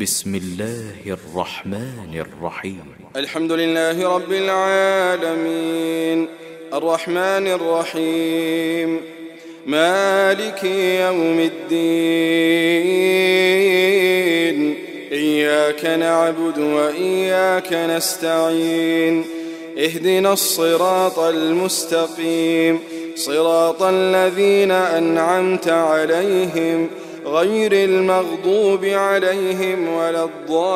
بسم الله الرحمن الرحيم الحمد لله رب العالمين الرحمن الرحيم مالك يوم الدين إياك نعبد وإياك نستعين اهدنا الصراط المستقيم صراط الذين أنعمت عليهم غير المغضوب عليهم ولا الضالين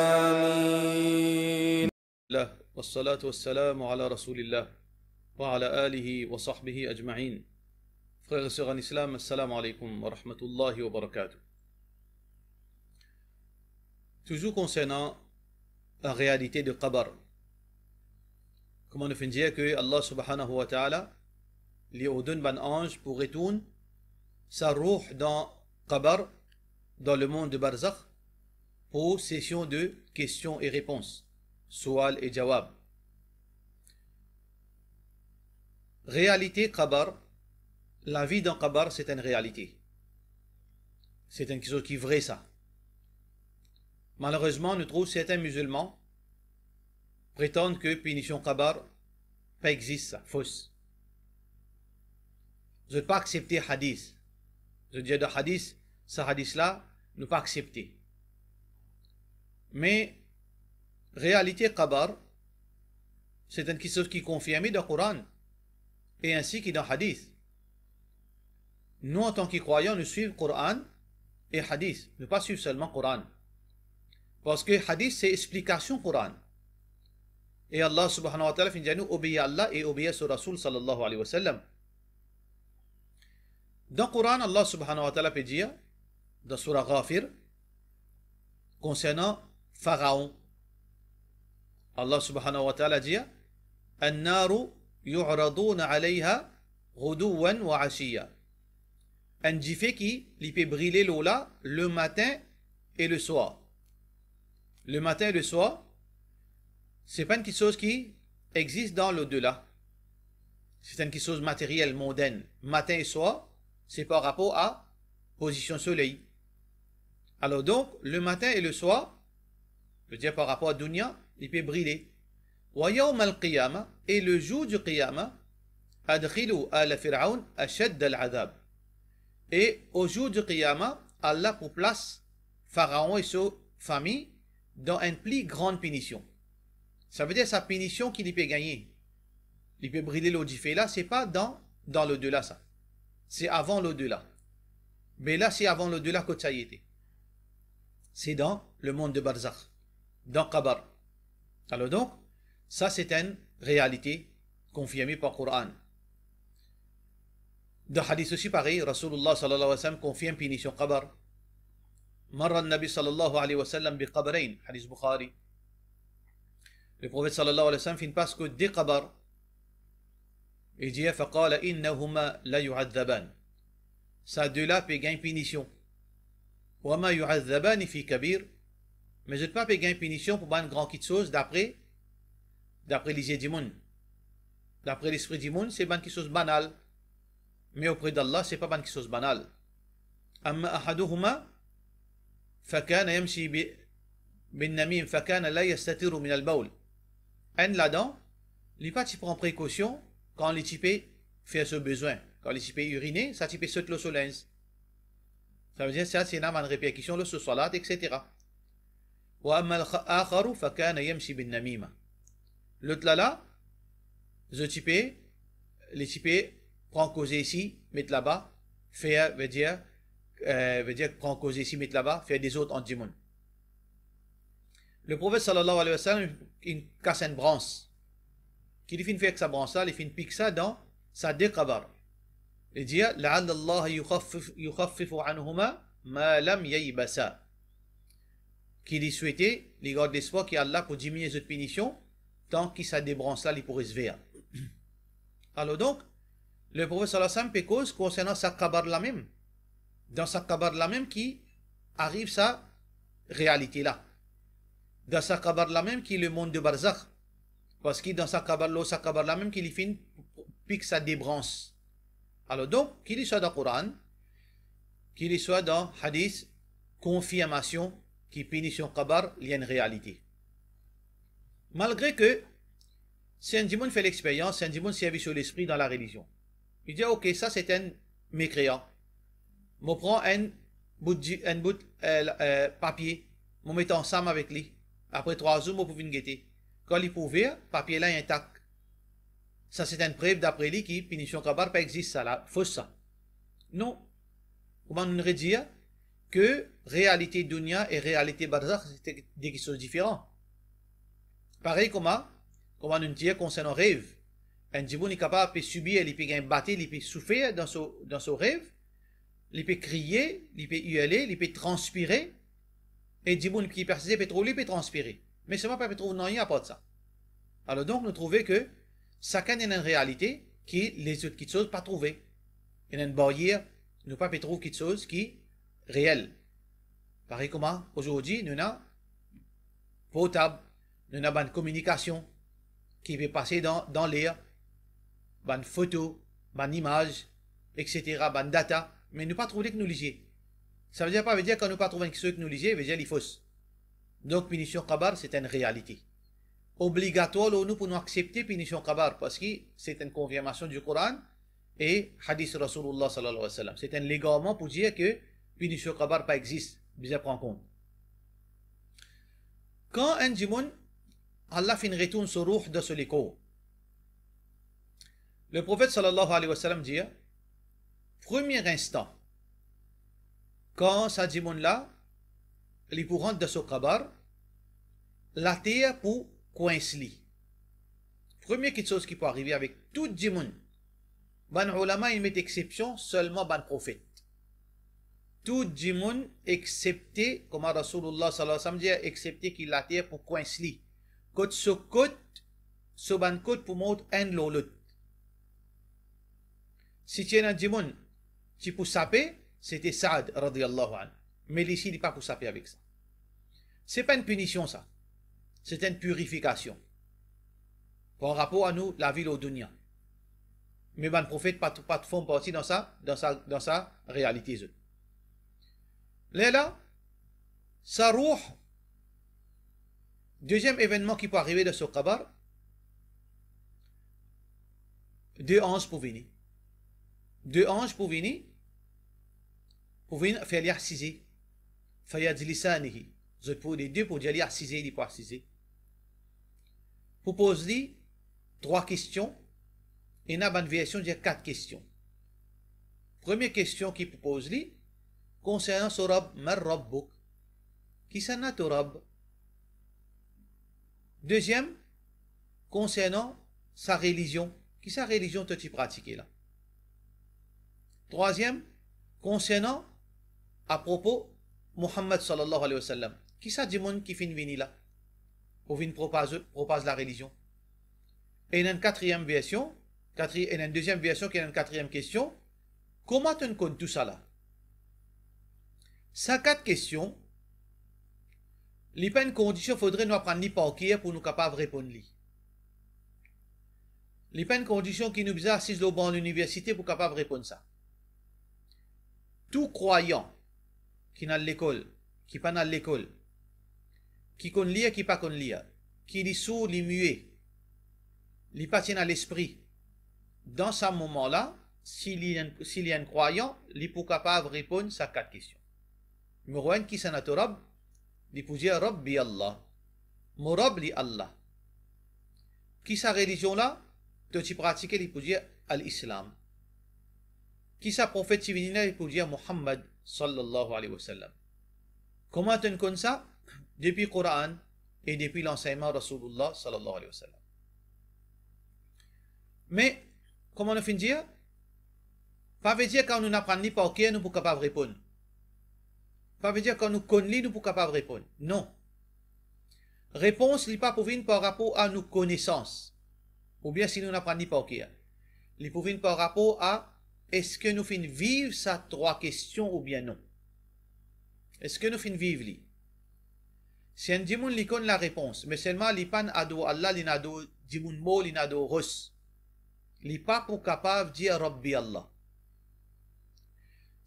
آمين. والصلاة والسلام على رسول الله وعلى آله وصحبه أجمعين. Frères et sœurs en islam, assalamu alaikum wa rahmatullahi wa barakatuh. Toujours concernant la réalité de Qabr, comment on fait dire que Allah subhanahu wa ta'ala lui ordonne un ange pour retourner sa roue dans Qabr, dans le monde de Barzakh, pour session de questions et réponses, Sual et Jawab. Réalité Qabr, la vie dans Qabr, c'est une réalité. C'est quelque chose qui est vrai, ça. Malheureusement, nous trouvons certains musulmans prétendent que punition Qabr pas existe, ça, fausse. Je ne veux pas accepter hadith. Je dis de hadith, ce hadith-là, ne pas accepter. Mais, réalité Qabr, c'est quelque chose qui est confirmé dans le Coran et ainsi que dans le hadith. Nous, en tant que croyants, nous suivons Coran et Hadith. Ne pas suivre seulement Coran. Parce que Hadith, c'est explication Coran. Et Allah subhanahu wa ta'ala fait nous obéir à Allah et obéir au Rasul sallallahu alayhi wa sallam. Dans Coran, Allah subhanahu wa ta'ala peut dire, dans Surah Ghafir, concernant Pharaon. Allah subhanahu wa ta'ala dit, An-naru yu'raduna alayha ghuduwan wa ashiya. Un jiffé qui peut brûler l'eau là le matin et le soir. Le matin et le soir, c'est pas une chose qui existe dans l'au-delà. C'est une chose matérielle, mondaine. Matin et soir, c'est par rapport à position soleil. Alors donc, le matin et le soir, je veux dire par rapport à Dunya, il peut brûler. Wa yawm al-qiyamah, et le jour du qiyamah, adkhilu ala fir'aun ashad al-adab. Et au jour du Qiyamah, Allah pour place Pharaon et sa famille dans une plus grande punition. Ça veut dire sa punition qu'il peut gagner. Il peut brûler l'eau du fait là, c'est pas dans l'au-delà ça. C'est avant l'au-delà. Mais là, c'est avant l'au-delà que ça y était. C'est dans le monde de Barzakh, dans Qabr. Alors donc, ça c'est une réalité confirmée par le Coran. Dans hadith aussi pareil, Rasulullah sallallahu alayhi wa sallam confirme punition Qabr. Marra Nabi sallallahu alayhi wa sallam bi Qabrain, hadith Bukhari. Le prophète sallallahu alayhi wa sallam finit parce que des Qabr, il dit, faqala innahuma la yu'adhaban. Ça deux-là peut gagner punition. Wa ma yu'adhaban fi kabir. Mais je ne peux pas gagner punition pour une grande chose d'après les yeux du monde. D'après l'esprit du monde, c'est une chose banale. Mais auprès d'Allah, ce n'est pas une chose banale. Amma ahaduhuma, fakana yamshi bin namim, fakana la yastatiru min al-bawl. Un là-dedans, il pas prend précaution quand les types fait ce besoin. Quand les types uriner, ça type saute le solens. Ça veut dire ça, c'est une répercussion, le salat, etc. Wa amma al-akharu, fakana yamshi bin namima. L'autre là, les types prend causer ici, mettre là-bas, faire, veut dire prend causer ici, mettre là-bas, faire des autres anti-moun. Le prophète sallallahu alayhi wa sallam, il casse une branche. Qu'il finit faire avec sa branche là, il finit piquer ça dans sa déqabar. Il dit, la'alla Allah yukhaffifu anhuma ma lam yaybasa. Qu'il y souhaitait, les gardes d'espoir, qu'il y a Allah pour diminuer les autres punitions, tant qu'il sa débranche là, il pourrait se faire. Alors donc, le prophète sallallahu alayhi wa sallam cause concernant sa Qabr la même. Dans sa Qabr la même qui arrive sa réalité là. Dans sa Qabr la même qui est le monde de Barzakh. Parce que dans sa Qabr la même qui finit puis que ça débranche. Alors donc, qu'il y soit dans le Coran, qu'il y soit dans Hadith, confirmation qui punition Qabar, il y a une réalité. Malgré que, si un démon fait l'expérience, si un démon servi sur l'esprit dans la religion, il dit, ok, ça c'est un mécréant. Je prends un bout de papier, je mets ensemble avec lui. Après 3 jours, je peux guetter. Quand il peut ouvrir, le papier là est intact. Ça c'est une preuve d'après lui qui punition Qabar pas existe, ça là, fausse ça. Non. Comment on aurait dire que réalité dunya et réalité barzakh c'est des choses différentes. Pareil comment on dit concernant rêve. Un djiboun est capable de subir, il peut battre, il peut souffrir dans son rêve, il peut crier, il peut hurler, il peut transpirer, et djiboun qui persiste peut trop, il peut transpirer. Mais seulement pas peut trouver rien à part de ça. Alors donc nous trouvons que chacun a une réalité qui les autres choses pas trouvées. Il y a une barrière, nous pas trouver quelque chose qui est réel. Pareil comment aujourd'hui nous avons potable, nous avons une communication qui peut passer dans l'air, une photo, une image, etc., une data, mais nous pas trouver que nous lisions. Ça veut dire pas veut dire qu'on nous pas trouvé que ceux que nous lisions, veut dire les fausses. Donc punition Qabar c'est une réalité. Obligatoire nous pour nous accepter punition Qabar parce que c'est une confirmation du Coran et hadith Rasulullah sallallahu alayhi wa sallam. C'est un légalement pour dire que punition Qabar pas existe. Bien prendre compte. Quand un djimoun, Allah fin retourne son ruh de ce l'écho. Le prophète sallallahu alayhi wa sallam dit, premier instant, quand sa djimoun là, il pour rentrer de ce Qabar, la terre pour coincer. Première chose qui peut arriver avec tout djimoun. Ban ulama il met exception seulement ban prophète. Tout djimoun excepté, comme Rasulullah sallallahu alayhi wa sallam dit, excepté qu'il la terre pour coincer. Côte sur côte, sur ban côte pour monter un l'autre. Si tu es un djimoun, tu peux saper, c'était Saad radiyallahu anhu. Mais ici, il n'est pas pour saper avec ça. C'est pas une punition ça. C'est une purification. Par rapport à nous, la ville au dunya. Mais ban prophète pas de fond partie dans sa réalité. Là, sa ruh, deuxième événement qui peut arriver de ce Qabar, 2 anges pour venir. 2 anges pour venir faire l'assiser. Faire lisanihi. Vous pour les deux pour dire l'assiser, il pour assiser. Pour poser 3 questions. Et dans la version, il y a 4 questions. Première question qui pose lui, concernant son Rabb, Mar Rabbuk. Qui s'en a ton Rabb? Deuxième, concernant sa religion. Qui sa religion te tu pratiquer là? Troisième, concernant à propos Muhammad sallallahu alayhi wa sallam. Qui sa dit monde qui finit venir là? Pour venir propose la religion. Et dans une quatrième version, et dans une deuxième version qui est une quatrième question, comment tu connais tout ça là? Ces 4 questions, les pas une condition, faudrait nous apprendre l'hypocrisie pour nous capables de répondre. Les pas une condition qui nous bizarre assis au banc de l'université pour capable de répondre ça. Tout croyant qui n'a l'école, qui pas dans l'école, qui connaît lire, qui pas connaît lire, qui lit sourd, lit muet, li pas tient à l'esprit, dans ce moment-là, s'il y a un croyant, il est capable de répondre à ces 4 questions. Numéro 1, qui s'en a ton Rabb? Il peut dire Rabbi Allah. Mon Rabb, li Allah. Qui sa religion là? Tu pratiques, il peut dire Al-Islam. Qui sa prophète divine là? Il peut dire Muhammad sallallahu alayhi wa sallam. Comment tu connais ça? Depuis le Coran et depuis l'enseignement de Rasulullah sallallahu alayhi wa sallam. Mais, comment on fait dire? Pas veut dire quand nous n'apprenons pas ok, nous ne sommes pas capables de répondre. Pas veut dire quand nous connaissons, nous ne sommes pas capables de répondre. Non. Réponse n'est pas pour venir par rapport à nos connaissances. Ou bien si nous n'apprenons pas ok. Il pour venir par rapport à est-ce que nous finissons vivre ces 3 questions ou bien non. Est-ce que nous finissons vivre li? Si un dimoun li connaît la réponse, mais seulement li pan ado Allah li nado dimoun mo li nado rus. il n'est pas pour capable de dire Rabbi Allah.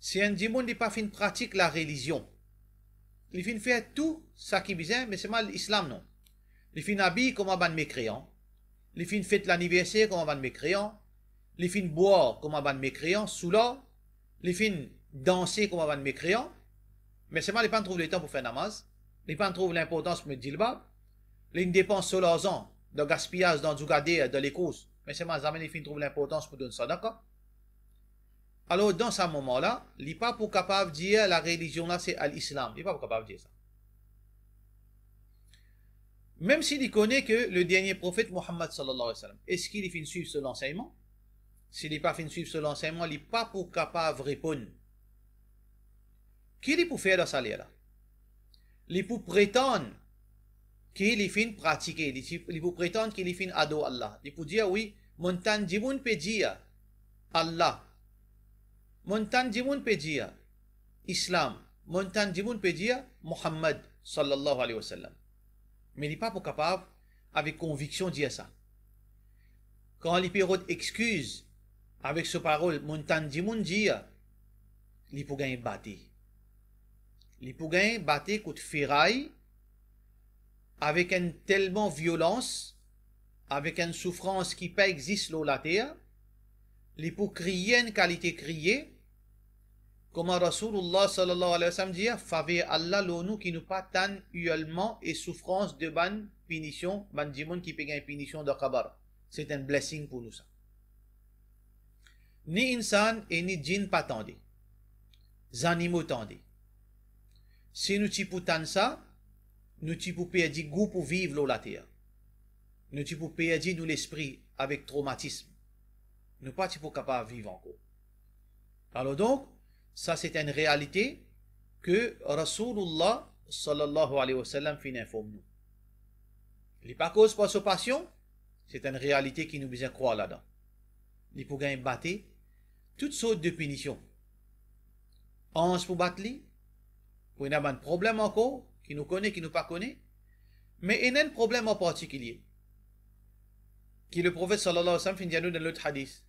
Si un djimoun n'est pas fin pratique la religion, il fin fait tout ça qui est bien, mais c'est mal l'islam non. Il fin habille comme un mécréant, il fin fête l'anniversaire comme un mécréant, il fin boire comme un mécréant, sous l'eau, il fin danser comme un mécréant, mais c'est mal, il pas trouve le temps pour faire namaz, il pas trouve l'importance pour mettre djilbab, il dépense sur l'argent, de gaspillage dans du gadé, dans les courses, mais c'est mal, jamais il fin trouve l'importance pour donner ça, d'accord? Alors, dans ce moment-là, il n'est pas pour capable de dire la religion là, c'est l'islam. Il n'est pas pour capable de dire ça. Même s'il connaît que le dernier prophète, Muhammad sallallahu alayhi wa sallam, est-ce qu'il est fin suivre ce l'enseignement? S'il n'est pas fin suivre ce l'enseignement, il n'est pas pour capable de répondre. Qu'est-ce qu'il est pour faire dans ça là? Il est pour prétendre qu'il est fin pratiquer. Il est pour prétendre qu'il est fin ado Allah. Il est pour dire oui, montagne djimoun peut dire Allah. Montagne djimoun peut dire Islam. Montagne djimoun peut dire Muhammad sallallahu alayhi wa sallam. Mais il n'est pas pour capable, avec conviction, de dire ça. Quand les périodes excuse avec ce parole, montagne djimoun dire, il est pour gagner battre. Il est pour gagner battre contre ferraille, avec une tellement violence, avec une souffrance qui pas existe sur la terre, il est pour crier une qualité crier, comme Rasulullah sallallahu alayhi wa sallam dit, favez Allah l'onu qui nous pas tant huellement et souffrance de ban punition, ban djimoun qui paye une punition de kabar. C'est un blessing pour nous ça. Ni insan et ni djinn pas tendé. Zanimaux tendé. Si nous t'y tant ça, nous t'y pour perdre goût pour vivre la terre. Nous t'y pour perdre nous l'esprit avec traumatisme. Nous pas t'y pour capable de vivre encore. Alors donc, ça c'est une réalité que Rasulullah sallallahu alayhi wa sallam fin informe nous. Il n'est pas cause pour sa passion, c'est une réalité qui nous besoin croire là-dedans. Il pour gagner battre toutes sortes de punitions. Ange pour battre lui, pour y avoir un problème encore, qui nous connaît, qui nous pas connaît, mais il y a un problème en particulier, qui le prophète sallallahu alayhi wa sallam fin dit nous dans l'autre hadith.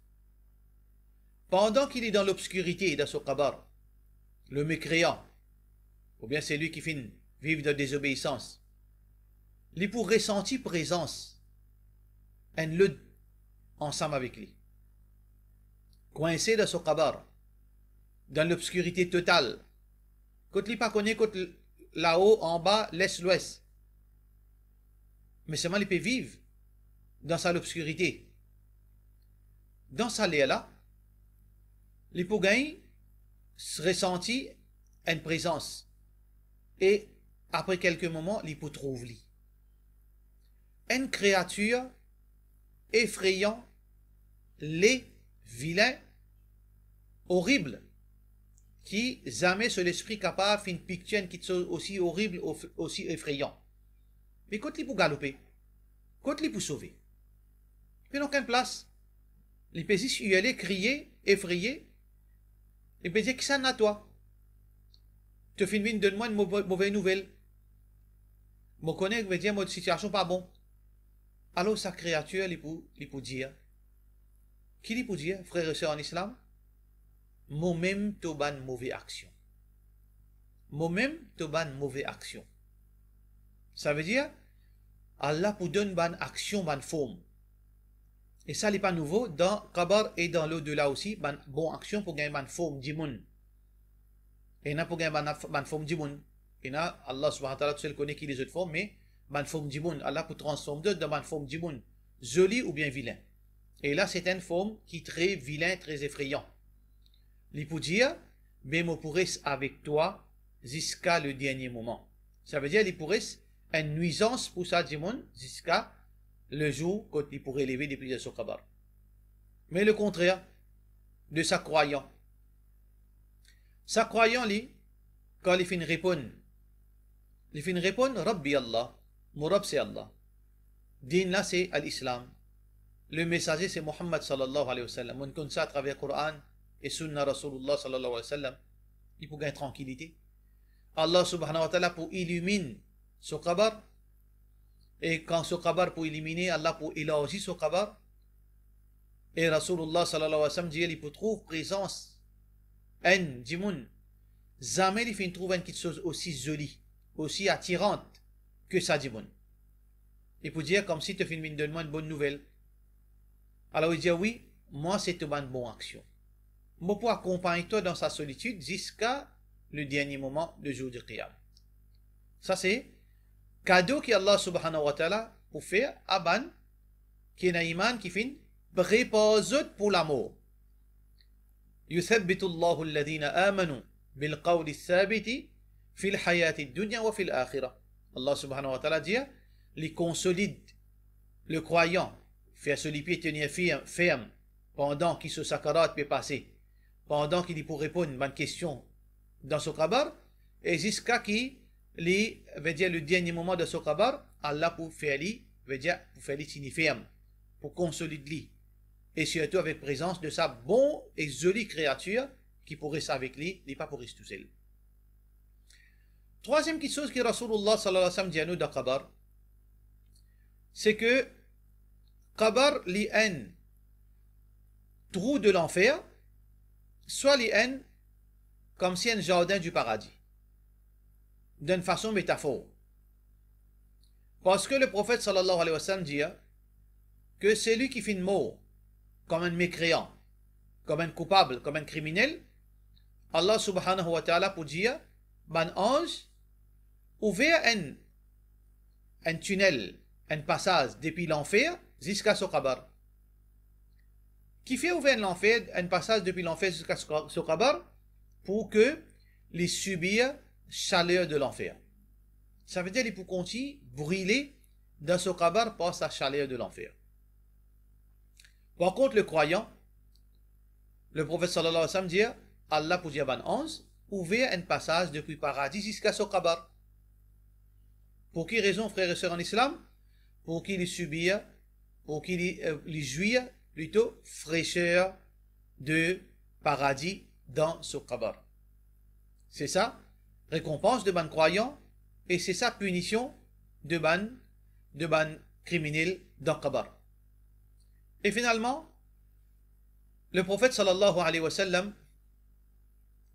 Pendant qu'il est dans l'obscurité, dans son kabar, le mécréant, ou bien c'est lui qui finit vivre de désobéissance, il pour ressentir présence, un lutte ensemble avec lui. Coincé dans son kabar, dans l'obscurité totale, quand il pas connaît, quand là-haut, en bas, l'est, l'ouest. Mais seulement il peut vivre dans sa l'obscurité. Dans sa là, il peut gagner, ressentir une présence. Et après quelques moments, il peut trouver. Une créature effrayante, laid, vilain, horrible, qui jamais sur l'esprit capable d'une picture qui est aussi horrible, aussi effrayant. Mais quand il peut galoper, quand il peut sauver, il n'a aucune place. Il peut juste y aller, crier, effrayer, il peut dire que ça n'a toi. Tu finis de donner-moi une mauvaise nouvelle. Je connais, veut dire, ma situation pas bon. Alors sa créature, il peut dire, qui il peut dire, frère et sœur en islam? Moi-même, tu as une mauvaise action. Moi-même, tu as une mauvaise action. Ça veut dire, Allah pour donner une action, une forme. Et ça n'est pas nouveau, dans Kabar et dans l'au-delà aussi, une bonne action pour gagner une forme d'imoun. Et il y a pour gagner une forme d'imoun. Et là, Allah subhanahu wa ta'ala, seul connaît qui les autres formes, mais une forme d'imoun. Allah pour transformer dans une forme d'imoun. Jolie ou bien vilain. Et là, c'est une forme qui est très vilain, très effrayant. Il peut dire, mais je pourrais avec toi jusqu'à le dernier moment. Ça veut dire, il pourrait une nuisance pour ça, Djimoun, jusqu'à le jour quand il pourrait lever des prises de son kabar. Mais le contraire de sa croyant. Sa croyant, lui, quand il finit répondre, Rabbi Allah, mon Rabb c'est Allah. Din là c'est l'islam. Le messager c'est Muhammad sallallahu alayhi wa sallam. On connaît ça à travers le Coran et Sunna Rasulullah sallallahu alayhi wa sallam. Il faut gagner tranquillité. Allah subhanahu wa ta'ala pour illuminer ce kabar. Et quand ce kabar pour éliminer, Allah pour élargir ce kabar. Et Rasulullah sallallahu alayhi wa sallam dit, il peut trouver présence, en, dimoun, jamais il fait trouver quelque chose aussi jolie, aussi attirante que ça, dimoun. Il peut dire comme si tu fais une donne-moi une bonne nouvelle. Alors il dit, oui, moi c'est une bonne action. Moi pour accompagner toi dans sa solitude jusqu'à le dernier moment du jour du Qiyam. Ça c'est cadeau qu'Allah subhanahu wa ta'ala pour faire à ban qui est un iman qui fait prépose pour l'amour. يثبت الله الذين آمنوا بالقول الثابت في الحياة الدنيا وفي الآخرة. Allah subhanahu wa ta'ala dit, les consolide le croyant, faire celui qui tenir ferme pendant qu'il se sakarat peut passer, pendant qu'il pour répondre à une bonne question dans ce kabar, et jusqu'à qu'il veut dire le dernier moment de ce kabar, Allah pour faire lui, veut dire pour faire lui tenir ferme, pour consolider lui, et surtout avec présence de sa bonne et jolie créature qui pourrait ça avec lui, n'est pas pour rester tout seul. Troisième petite chose que Rasulullah sallallahu alayhi wa sallam dit à nous dans kabar, c'est que kabar li en trou de l'enfer, soit li en comme si un jardin du paradis, d'une façon métaphore. Parce que le prophète sallallahu alayhi wa sallam dit que celui qui fait une mort comme un mécréant, comme un coupable, comme un criminel, Allah subhanahu wa ta'ala pour dire, ban ange, ouvert un tunnel, un passage depuis l'enfer jusqu'à ce kabar. Qui fait ouvrir l'enfer, un passage depuis l'enfer jusqu'à ce kabar pour que les subir chaleur de l'enfer. Ça veut dire qu'il peut continuer brûler dans ce kabar par sa chaleur de l'enfer. Par contre, le croyant, le prophète sallallahu alayhi wa sallam dit, Allah pour dire ban ange, ouvert un passage depuis paradis jusqu'à ce kabar. Pour quelle raison, frères et sœurs en islam? Pour qu'il y subir, pour qu'il y jouir plutôt fraîcheur de paradis dans ce kabar. C'est ça, récompense de ban croyant, et c'est ça, punition de ban criminel dans kabar. Et finalement, le prophète sallallahu alayhi wa sallam,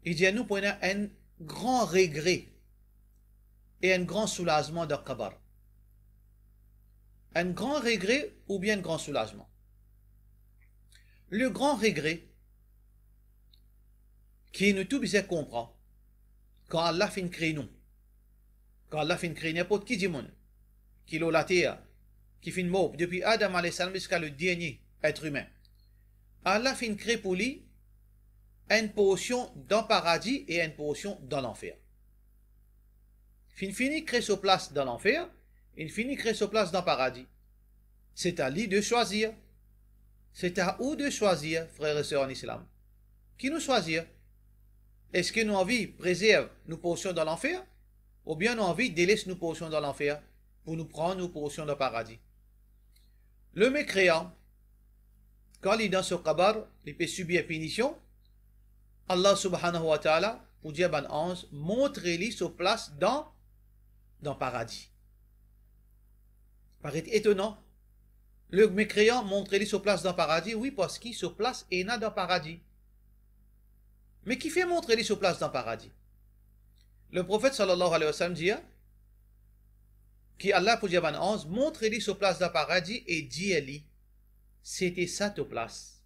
il dit à nous pour un grand regret et un grand soulagement dans kabar. Un grand regret ou bien un grand soulagement. Le grand regret, qui nous tout bien comprend, quand Allah fin crée nous, quand Allah fin crée n'importe qui dit moun, qui l'a la terre, qui fin mort depuis Adam alayhi salam jusqu'à le dernier être humain. Allah fin crée pour lui une portion dans le paradis et une portion dans l'enfer. Il finit créer sa place dans l'enfer, il finit créer sa place dans le paradis. C'est à lui de choisir. C'est à nous de choisir, frères et sœurs en islam. Qui nous choisir? Est-ce que nous avons envie de préserver nos portions dans l'enfer? Ou bien nous avons envie de délaisser nos portions dans l'enfer pour nous prendre nos portions dans le paradis? Le mécréant, quand il est dans ce kabar, il peut subir punition. Allah subhanahu wa ta'ala, pour dire ban ange, montre-lui sa place dans le paradis. Paraît étonnant. Le mécréant montre-lui sa place dans le paradis, oui, parce qu'il se place est dans le paradis. Mais qui fait montrer-lui sa place dans le paradis? Le prophète sallallahu alayhi wa sallam dit, qui Allah pour dire ban ange, montre-lui sa place dans le paradis et dis-lui, c'était ça ta place.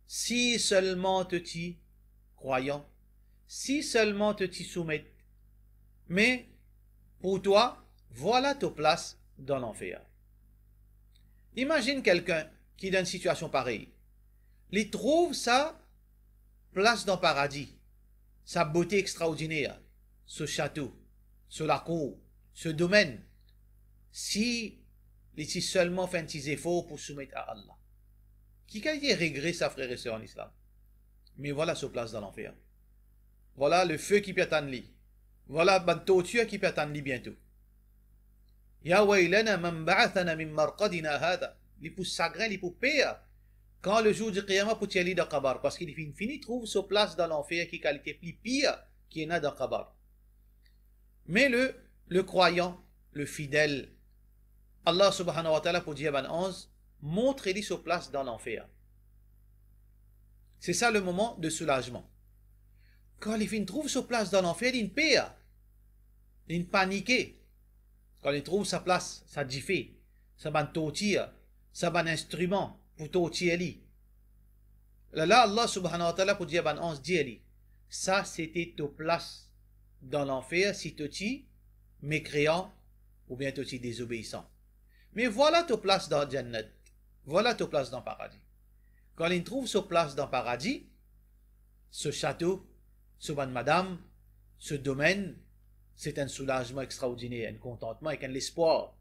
Si seulement te t'y croyant, si seulement te t'y soumettre. Mais pour toi, voilà ta place dans l'enfer. Imagine quelqu'un qui est dans une situation pareille. Il trouve sa place dans le paradis, sa beauté extraordinaire, ce château, ce la cour, ce domaine, si il s'y seulement fait un petit effort pour soumettre à Allah. Qui a dit regret sa frère et sœur en islam? Mais voilà sa place dans l'enfer. Voilà le feu qui peut attendre lui. Voilà la torture qui peut attendre lui bientôt. Ya waylana man ba'athana min marqadina hada. Il pousse chagrin, il pousse pire. Quand le jour du Qiyamah pour tirer dans Kabar, parce qu'il finit trouve sa place dans l'enfer qui qualité plus pire qui est là dans Kabar. Mais le croyant, le fidèle, Allah subhanahu wa ta'ala pour dire ban 11, montre-lui sa place dans l'enfer. C'est ça le moment de soulagement. Quand les filles trouvent sa place dans l'enfer, ils peur, ils paniquent. Quand ils trouvent sa place, ça diffé, ça va tortir, ça va un instrument pour tortir lui. Là, Allah subhanahu wa ta'ala pour dire, on se dit, ça c'était ta place dans l'enfer si tu es mécréant ou bien tu es désobéissant. Mais voilà ta place dans Jannat, voilà ta place dans le paradis. Quand ils trouvent sa place dans le paradis, ce château, ce bonne madame, ce domaine, c'est un soulagement extraordinaire, un contentement et un espoir.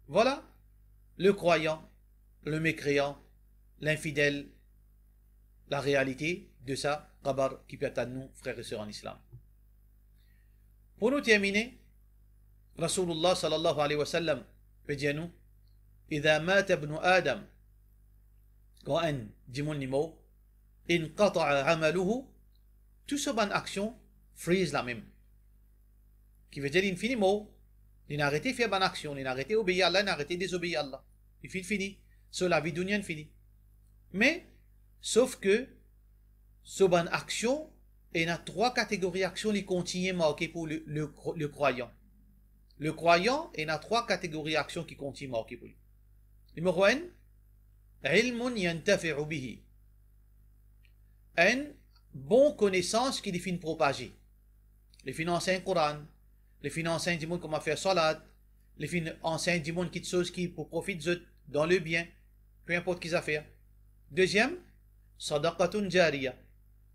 Voilà le croyant, le mécréant, l'infidèle, la réalité de ça, Qabar qui peut être nous, frères et sœurs en islam. Pour nous terminer, Rasulullah sallallahu alayhi wa sallam peut dire nous, إذا مات ابن آدم quand un démon est mort, انقطع عمله, tout ce bonne action freeze la même. Qui veut dire il finit mort, il a arrêté de faire bonne action, il a arrêté d'obéir à Allah, il a arrêté de désobéir à Allah. Il finit, sur la vie dunya finit. Mais, sauf que, ce bonne action, il y a trois catégories d'actions qui continuent marquées pour le croyant. Le croyant, il y a trois catégories d'actions qui continuent marquées pour lui. Numéro 1, ilmun yantafi'u bihi. Une bonne connaissance qui les fin propager. Les fin enseignent le Coran, les fin enseignent du monde comment faire salat, les fin enseignent du monde qui choses qui pour profiter dans le bien, peu importe qu'ils affaires. Deuxième, sadaqatun jariya.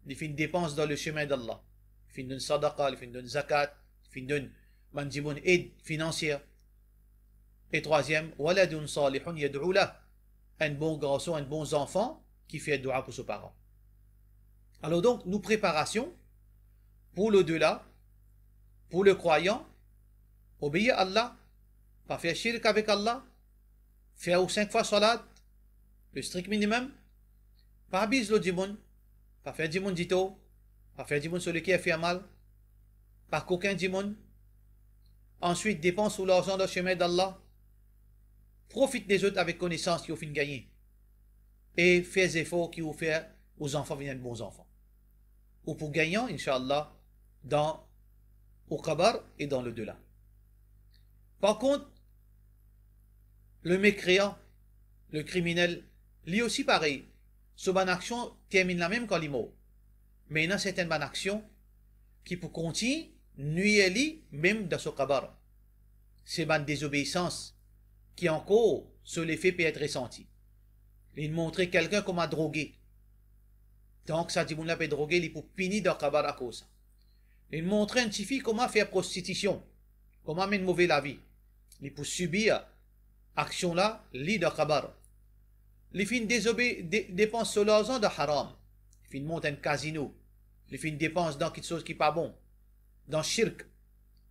Les fin dépenses dans le chemin d'Allah. Les fin d'une sadaqa, les fin d'une zakat, les fin d'une aide financière. Et troisième, waladun salihun yad'u lah. Un bon garçon, un bon enfant qui fait dua pour ses parents. Alors donc, nous préparation pour l'au-delà, pour le croyant, obéir à Allah, pas faire shirk avec Allah, faire 5 fois salat, le strict minimum, pas abuser le djimoun, pas faire djimoun dito, pas faire djimoun sur lequel fait mal, pas qu'aucun djimoun. Ensuite, dépense sur l'argent dans le chemin d'Allah, profite des autres avec connaissance qui ont fini gagner, et fais des efforts qui vous font aux enfants venir de bons enfants. Ou pour gagnant, Inch'Allah, dans au Qabar et dans le delà. Par contre, le mécréant, le criminel, lui aussi pareil. Ce bonne action termine la même quand il est mort. Mais il y a certaines bonnes actions qui pour continuer, nuire même dans ce Qabar. C'est une désobéissance qui encore, sur l'effet peut être ressenti. Il montrer quelqu'un comme un drogué. Donc, ça dit, on l'a peut drogué, il peut punir dans le Qabar à cause. Il montre un petit fille comment faire prostitution, comment mener mauvais la vie. Il peut subir action là, lit de Qabar. Les filles dépensent sur l'argent de haram. Les filles montent un casino. Les filles dépensent dans quelque chose qui n'est pas bon. Dans shirk.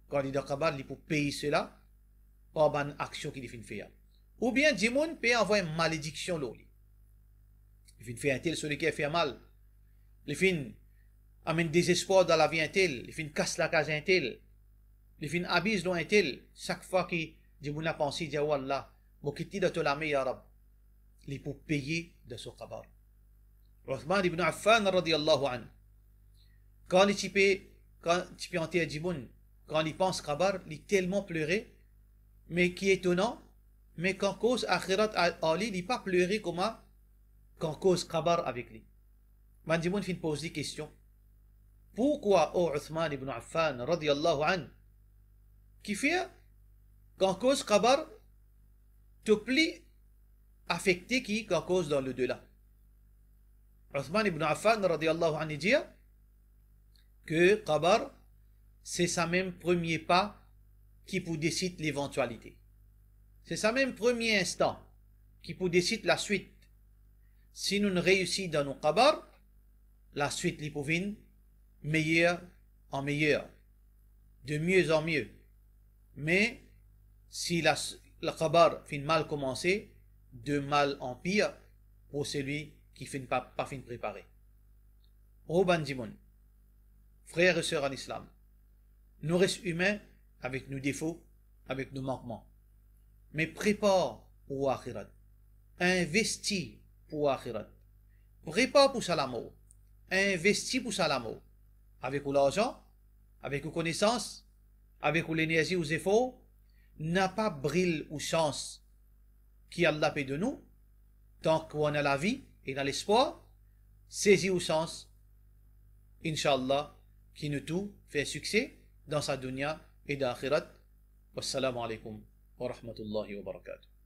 Quand il est dans Qabar, il peut payer cela par une action qu'il fait faire. Ou bien, Djimoun peut envoyer une malédiction là. Les filles font un tel sur lequel fait mal. Les filles amènent désespoir dans la vie un tel, les filles cassent la case un tel, les filles abusent dans un tel, chaque fois que Djimoun a pensé, dit Wallah, mon kiti de tout la meilleure Arab, il peut payer de ce Qabar. Uthman ibn Affan radiyallahu anhu, quand il peut enterrer Djimoun, quand il pense Qabar, il tellement pleuré, mais qui est étonnant, mais qu'en cause Akhirat Ali, il n'a pas pleuré comme qu'en cause Qabar avec lui. Man Djimoun fin pose des questions. Pourquoi, ô Uthman ibn Affan, radiyallahu anhu, qui fait qu'en cause Qabar, te plus affecté qu'en cause dans le delà. Uthman ibn Affan, radiyallahu anhu, dit que Qabar, c'est sa même premier pas qui peut décider l'éventualité. C'est sa même premier instant qui peut décider la suite. Si nous ne réussissons dans nos Qabar, la suite les pouvine meilleur en meilleur, de mieux en mieux. Mais si le Qabar finit mal commencé, de mal en pire pour celui qui finit pas fin préparé. Ô Bandimoun, frères et sœurs en islam, nous restons humains avec nos défauts, avec nos manquements. Mais prépare pour Akhirat, investis pour Akhirat, prépare pour ça l'amour. Investis pour ça l'amour. Avec l'argent, avec vos connaissances, avec l'énergie, aux efforts, n'a pas brille ou chance qui Allah paie de nous, tant qu'on a la vie et dans l'espoir, saisis ou chance, Inch'Allah, qui nous tout fait succès dans sa dunya et dans l'akhirat. Wassalamu alaikum wa rahmatullahi wa barakatuh.